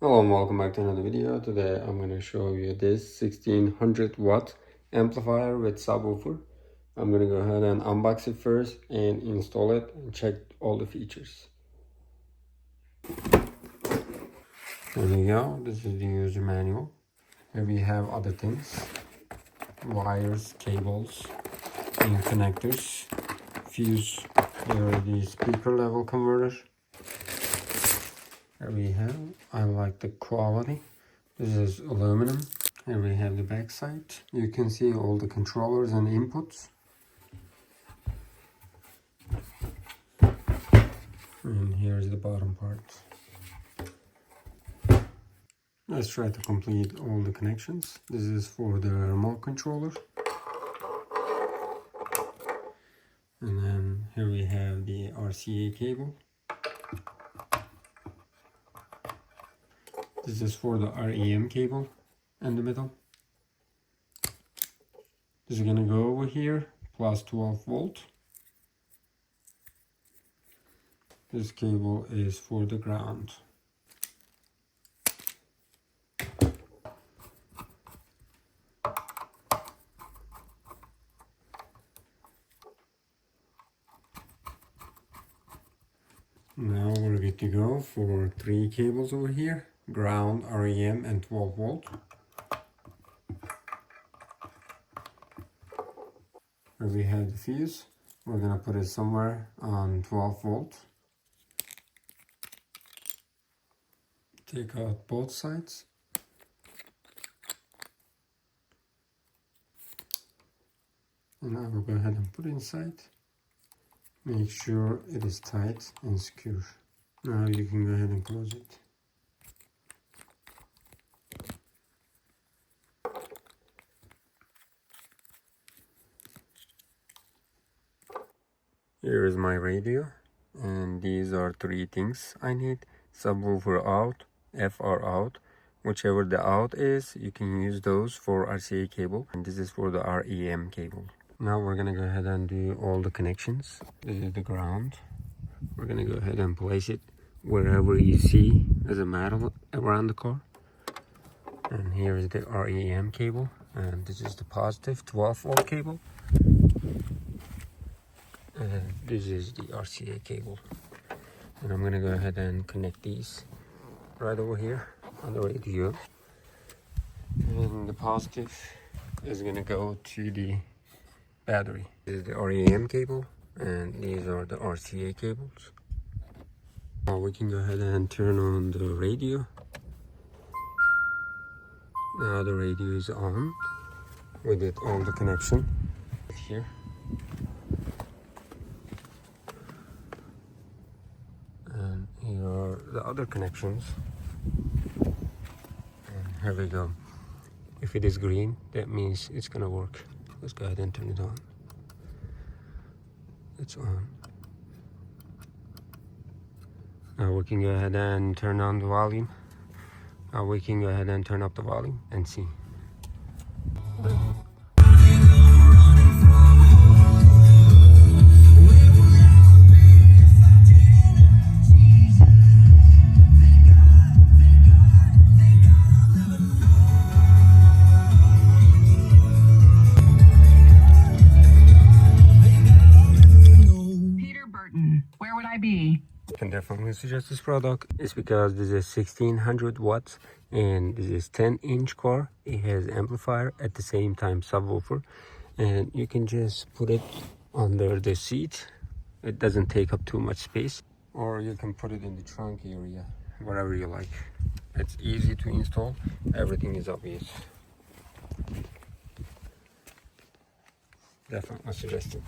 Hello and welcome back to another video. Today I'm going to show you this 1600 watt amplifier with subwoofer. I'm going to go ahead and unbox it first and install it and check all the features. There we go. This is the user manual. Here we have other things: wires, cables, and connectors, fuse. Here are the speaker level converter. Here we have, I like the quality. This is aluminum. Here we have the back side. You can see all the controllers and inputs. And here's the bottom part. Let's try to complete all the connections. This is for the remote controller. And then here we have the RCA cable. This is for the REM cable in the middle. This is going to go over here, plus 12 volt. This cable is for the ground. Now we're good to go for 3 cables over here: ground, REM, and 12 volt. Here we have the fuse. We're gonna put it somewhere on 12 volt. Take out both sides. And I will go ahead and put it inside. Make sure it is tight and secure. Now you can go ahead and close it. Here is my radio, and these are 3 things I need: subwoofer out, FR out. Whichever the out is, you can use those for RCA cable, and this is for the REM cable. Now we're gonna go ahead and do all the connections. This is the ground. We're gonna go ahead and place it wherever you see as a metal around the car. And here is the REM cable, and this is the positive 12 volt cable. And this is the RCA cable. And I'm gonna go ahead and connect these right over here on the radio. And the positive is gonna go to the battery. This is the REM cable, and these are the RCA cables. Now we can go ahead and turn on the radio. Now the radio is on. We did all the connection here. And here are the other connections. And here we go. If it is green, that means it's gonna work. Let's go ahead and turn it on. It's on. Now we can go ahead and turn on the volume. Now we can go ahead and turn up the volume and see. I can definitely suggest this product. It's because this is 1600 watts and this is 10-inch car. It has amplifier, at the same time subwoofer, and you can just put it under the seat. It doesn't take up too much space, or you can put it in the trunk area, wherever you like. It's easy to install. Everything is obvious. Definitely suggest it.